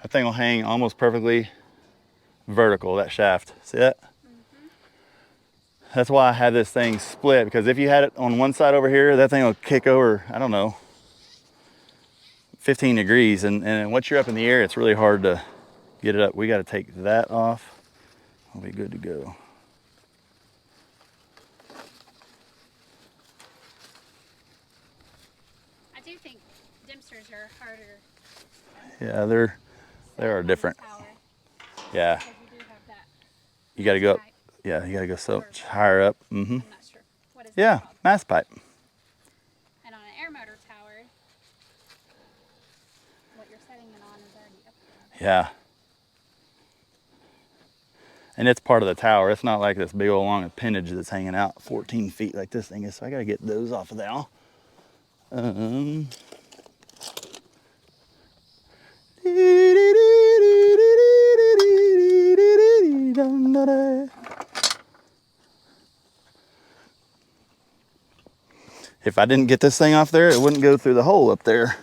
that thing will hang almost perfectly vertical, that shaft. See that? That's why I had this thing split, because if you had it on one side over here, that thing will kick over, I don't know, 15 degrees. And once you're up in the air, it's really hard to get it up. We got to take that off. We'll be good to go. I do think Dempsters are harder. Yeah, they are different. Tower, Yeah, because you do have that. you got to go up. Height. Yeah, you got to go so much higher up. Mm-hmm. I'm not sure. What is Yeah, that called? mast pipe. And on an air motor tower, what you're setting it on is already up there. Yeah. And it's part of the tower. It's not like this big old long appendage that's hanging out 14 feet like this thing is. So I got to get those off of there. If I didn't get this thing off there, it wouldn't go through the hole up there.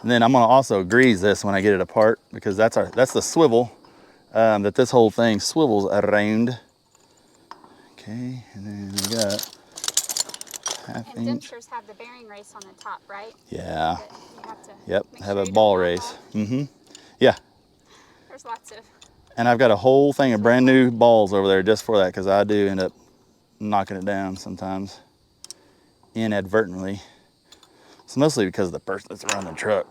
And then I'm gonna also grease this when I get it apart, because that's the swivel that this whole thing swivels around. Okay, and then we got half And inch. Dempsters have the bearing race on the top, right? Yeah. That you have to Yep. make Have sure a you don't ball knock race. off. Mm-hmm. Yeah. There's lots of. And I've got a whole thing of brand new balls over there just for that, because I do end up knocking it down sometimes inadvertently. It's mostly because of the person that's running the truck.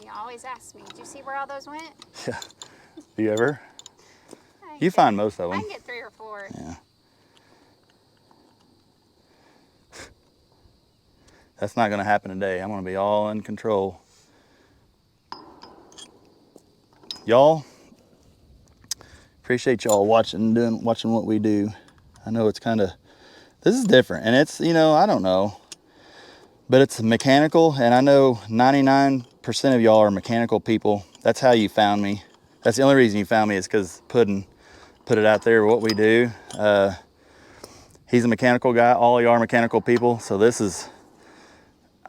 You always ask me, did you see where all those went? Yeah. Do you ever? I can You get- find most of I them. can get 3 or 4. Yeah. That's not going to happen today. I'm going to be all in control. Y'all, appreciate y'all watching what we do. I know it's kind of, this is different, and it's, I don't know, but it's mechanical, and I know 99% of y'all are mechanical people. That's how you found me. That's the only reason you found me, is because Puddin put it out there, what we do. He's a mechanical guy. All y'all are mechanical people. So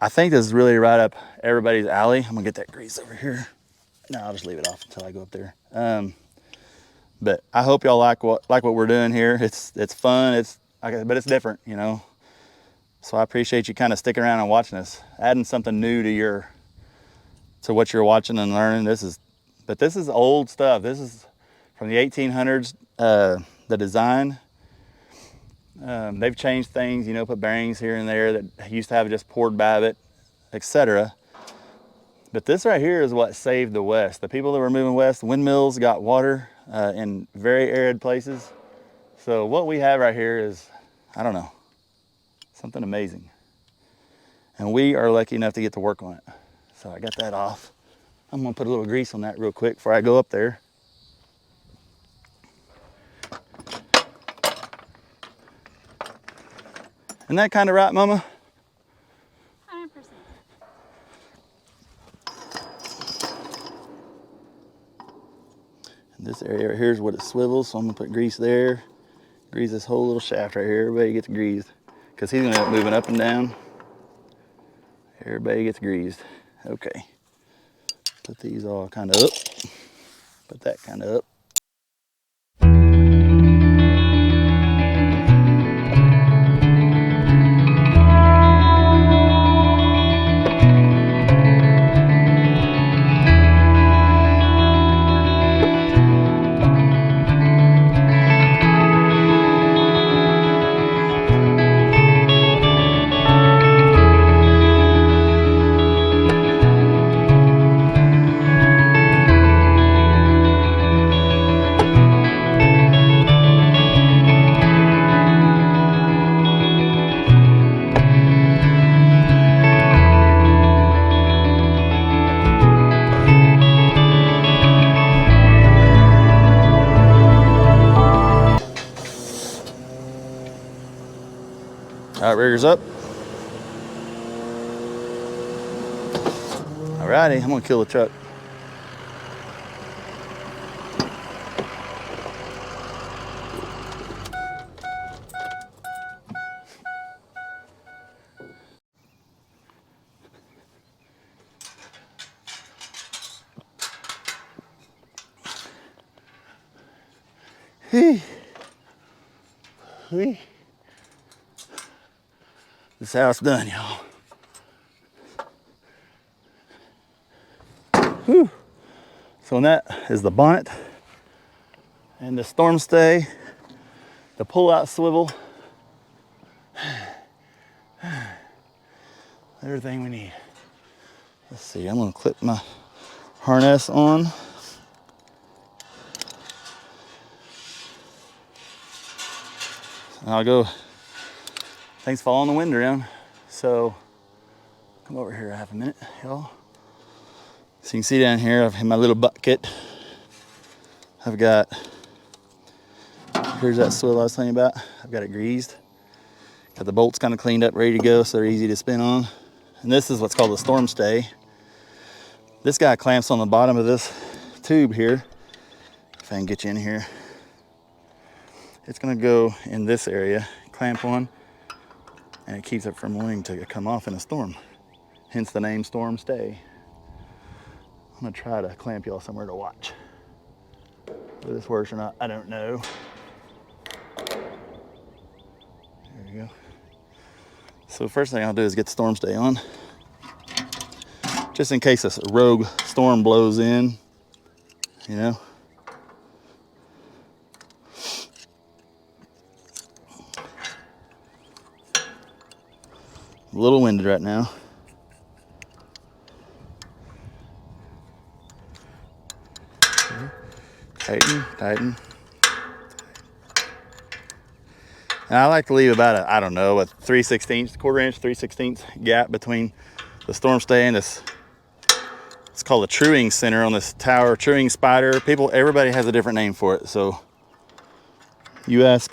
I think this is really right up everybody's alley. I'm gonna get that grease over here. No, I'll just leave it off until I go up there. But I hope y'all like what we're doing here. It's fun. But it's different, So I appreciate you kind of sticking around and watching us, adding something new to what you're watching and learning. This is old stuff. This is from the 1800s. The design. They've changed things, put bearings here and there that used to have just poured Babbitt, etc. But this right here is what saved the West. The people that were moving west, windmills got water in very arid places. So what we have right here is, I don't know, something amazing. And we are lucky enough to get to work on it. So I got that off. I'm gonna put a little grease on that real quick before I go up there. Isn't that kind of right, Mama? 100%. And this area right here is what it swivels, so I'm gonna put grease there. Grease this whole little shaft right here. Everybody gets greased, because he's gonna end up moving up and down. Everybody gets greased. Okay. Put these all kind of up. Put that kind of up. All right, riggers up. All righty, I'm gonna kill the truck. This house done, y'all. Whew. So and that is the bonnet and the storm stay, the pull-out swivel, everything we need. Let's see, I'm gonna clip my harness on. And I'll go, things fall on the wind around. So come over here a half a minute, y'all. So you can see down here, I've had my little bucket. I've got, here's that swivel I was telling you about. I've got it greased. Got the bolts kind of cleaned up, ready to go, so they're easy to spin on. And this is what's called the storm stay. This guy clamps on the bottom of this tube here. If I can get you in here. It's gonna go in this area, clamp on, and it keeps it from wanting to come off in a storm. Hence the name storm stay. I'm gonna try to clamp y'all somewhere to watch. Whether this works or not, I don't know. There you go. So the first thing I'll do is get the storm stay on. Just in case a rogue storm blows in, you know. A little winded right now. Tighten, tighten. And I like to leave about a, I don't know, a 3/16, quarter inch, 3/16 gap between the storm stay and this. It's called a truing center on this tower, truing spider. Everybody has a different name for it. So you ask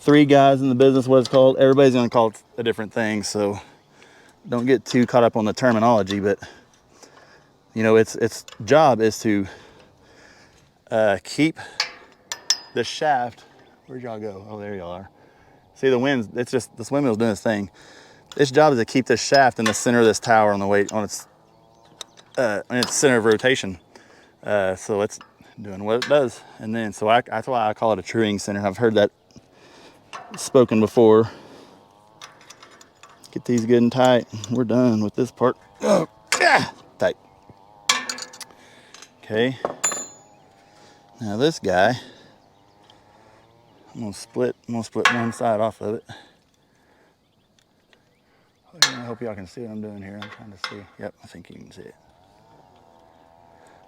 3 guys in the business what it's called, everybody's gonna call it a different thing. So don't get too caught up on the terminology, but you know, its job is to keep the shaft. Where'd y'all go? Oh, there y'all are. See the winds, it's just, this windmill's doing its thing. Its job is to keep this shaft in the center of this tower on the way, on its center of rotation. So it's doing what it does. And then, so that's why I call it a truing center. I've heard that spoken before. Get these good and tight. We're done with this part. Oh, yeah, tight. Okay. Now this guy, I'm gonna split one side off of it. I hope y'all can see what I'm doing here. I'm trying to see. Yep, I think you can see it.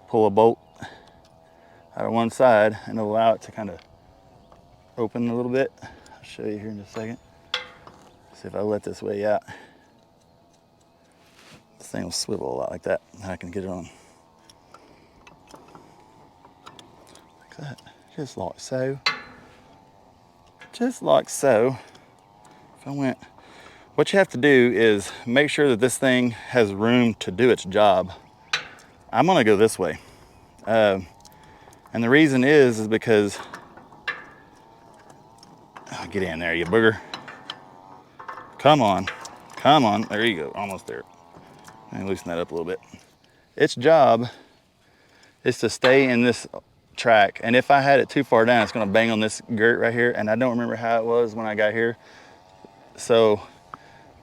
Pull a bolt out of one side and it'll allow it to kind of open a little bit. I'll show you here in just a second. See if I let this way out. This thing will swivel a lot like that. And I can get it on. Like that. Just like so. Just like so. If I went, what you have to do is make sure that this thing has room to do its job. I'm gonna go this way. And the reason is because, oh, get in there, you booger. Come on, come on, there you go, almost there. Let me loosen that up a little bit. Its job is to stay in this track, and if I had it too far down, it's gonna bang on this girt right here, and I don't remember how it was when I got here. So,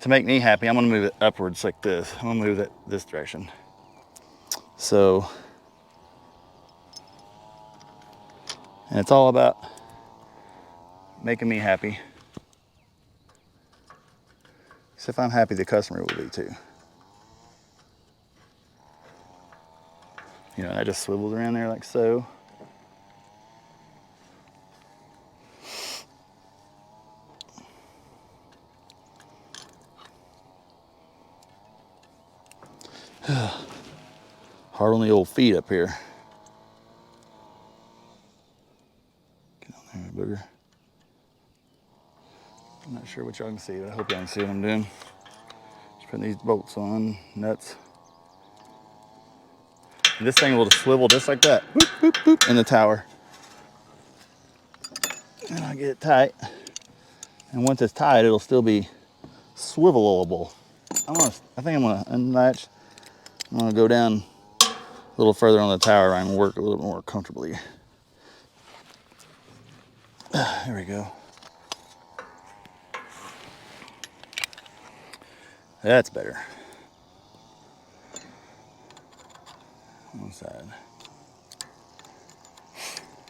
to make me happy, I'm gonna move it upwards like this. I'm gonna move it this direction. So, and it's all about making me happy. So if I'm happy, the customer will be too. You know, that just swivels around there like so. Hard on the old feet up here. Get on there, booger. I'm not sure what y'all can see, but I hope y'all can see what I'm doing. Just putting these bolts on, nuts. And this thing will just swivel just like that, whoop, whoop, whoop, in the tower. And I'll get it tight. And once it's tight, it'll still be swivelable. I think I'm gonna unlatch. I'm gonna go down a little further on the tower and work a little more comfortably. There we go. That's better. One side.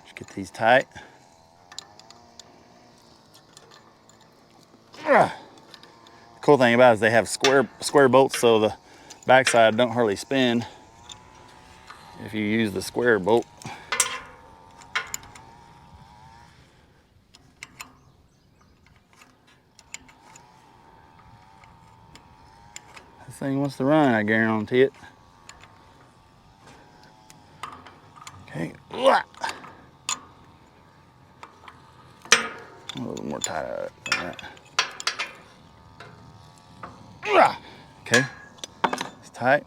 Just get these tight. Cool thing about it is they have square bolts, so the backside don't hardly spin if you use the square bolt. This thing wants to run, I guarantee it. Okay. A little more tight than that. Okay. It's tight.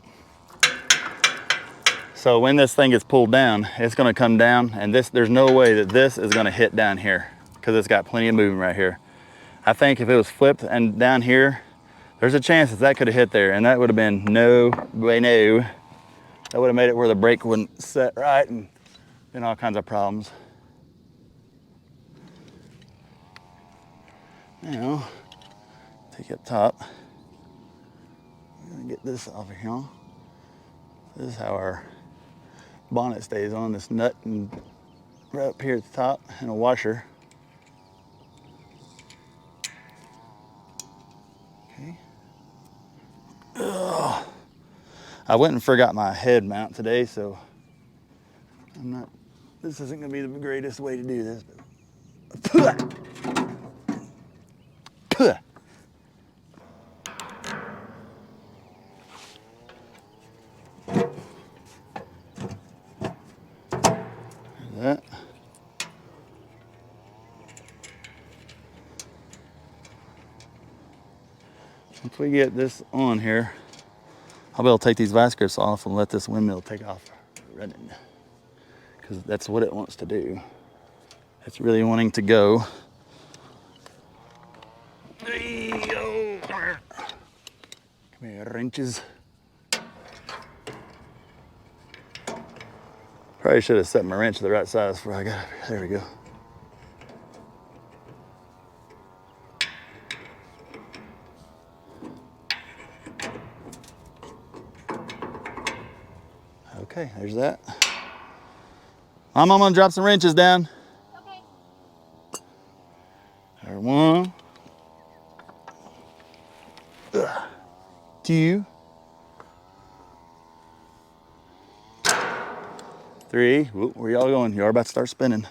So when this thing gets pulled down, it's gonna come down, and there's no way that this is gonna hit down here because it's got plenty of movement right here. I think if it was flipped and down here, there's a chance that could have hit there, and that would have been no way, no. That would have made it where the brake wouldn't set right and been all kinds of problems. Now, take up top. I'm gonna get this off of here. This is how our bonnet stays on, this nut and right up here at the top, and a washer. Okay. Ugh. I went and forgot my head mount today, so this isn't gonna be the greatest way to do this, but that. Once we get this on here, I'll be able to take these vice grips off and let this windmill take off running, because that's what it wants to do. It's really wanting to go. Come here, wrenches. Probably should have set my wrench to the right size before I got up here. There we go. Okay, there's that. I'm gonna drop some wrenches down. Okay. There, 1, 2, 3. Whoop, where y'all going? You are about to start spinning.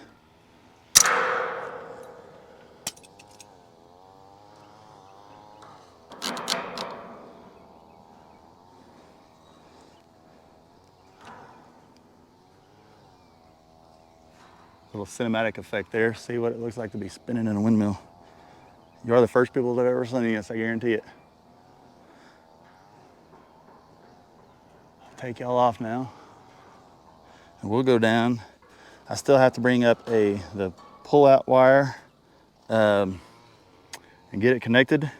Little cinematic effect there. See what it looks like to be spinning in a windmill. You are the first people that have ever seen this, I guarantee it. I'll take y'all off now, and we'll go down. I still have to bring up the pull-out wire and get it connected. Like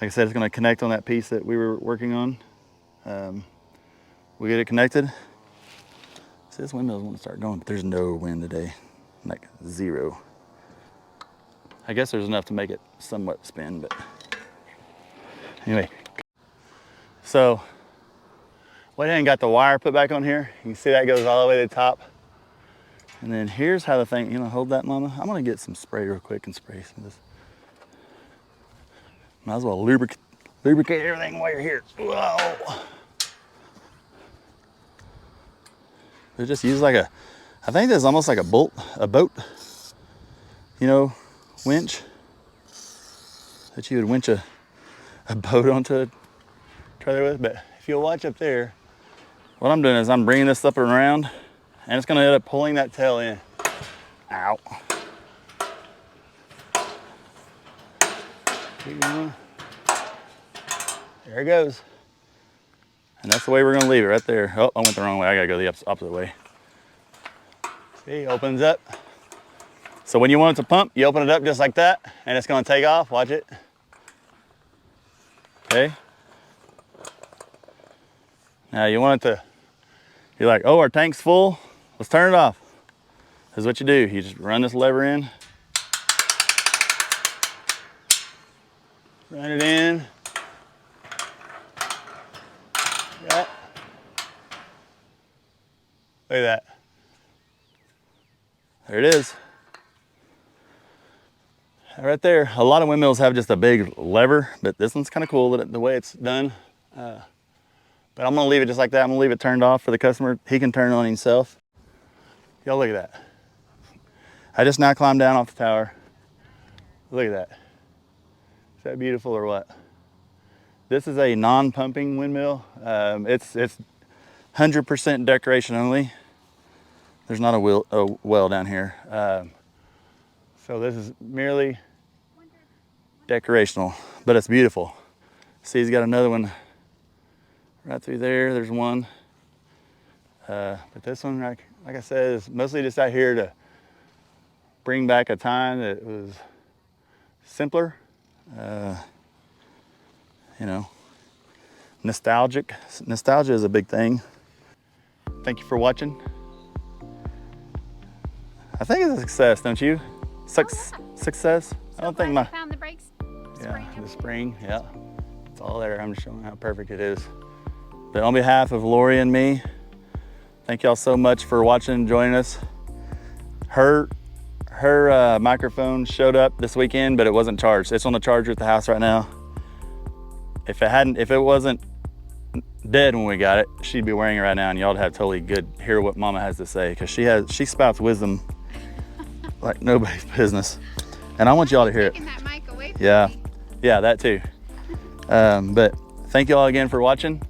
I said, it's going to connect on that piece that we were working on. We get it connected. See, this windmill's want to start going, but there's no wind today, like 0. I guess there's enough to make it somewhat spin, but anyway. So, went ahead and got the wire put back on here. You can see that goes all the way to the top. And then here's how the thing, hold that, mama. I'm gonna get some spray real quick and spray some of this. Might as well lubricate everything while you're here. Whoa. It just used like I think that's almost like a boat, winch. That you would winch a boat onto a trailer with. But if you'll watch up there, what I'm doing is I'm bringing this stuff around, and it's gonna end up pulling that tail in. Ow. Keep going. There it goes. And that's the way we're gonna leave it, right there. Oh, I went the wrong way. I gotta go the opposite way. See, opens up. So when you want it to pump, you open it up just like that, and it's gonna take off. Watch it. Okay. Now you want it to, you're like, oh, our tank's full. Let's turn it off. This is what you do. You just run this lever in, Run it in. Right. Look at that. There it is. Right there. A lot of windmills have just a big lever, but this one's kind of cool the way it's done. But I'm gonna leave it just like that. I'm gonna leave it turned off for the customer. He can turn it on himself. Y'all look at that. I just now climbed down off the tower. Look at that. Is that beautiful or what? This is a non-pumping windmill. It's 100% decoration only. There's not a well down here. So this is merely decorational, but it's beautiful. See, he's got another one right through there. There's one. But this one, like I said, is mostly just out here to bring back a time that was simpler, you know, nostalgic. Nostalgia is a big thing. Thank you for watching. I think it's a success, don't you? Success? So I don't think my... found the brakes. Yeah, the spring, yeah. It's all there. I'm just showing how perfect it is. But on behalf of Lori and me, thank y'all so much for watching and joining us. Her microphone showed up this weekend, but it wasn't charged. It's on the charger at the house right now. If it wasn't dead when we got it, she'd be wearing it right now, and y'all'd have totally good hear what Mama has to say, because she spouts wisdom like nobody's business, and I want y'all to hear it. That mic away from Yeah, me. yeah, that too. But thank y'all again for watching.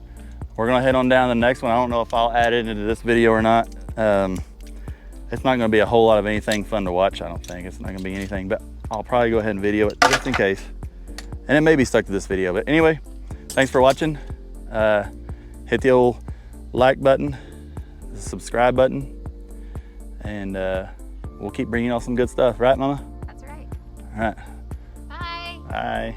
We're gonna head on down to the next one. I don't know if I'll add it into this video or not. It's not gonna be a whole lot of anything fun to watch, I don't think. It's not gonna be anything, but I'll probably go ahead and video it just in case. And it may be stuck to this video, but anyway, thanks for watching. Hit the old like button, the subscribe button, and we'll keep bringing y'all some good stuff, right, Mama? That's right. All right. Bye. Bye.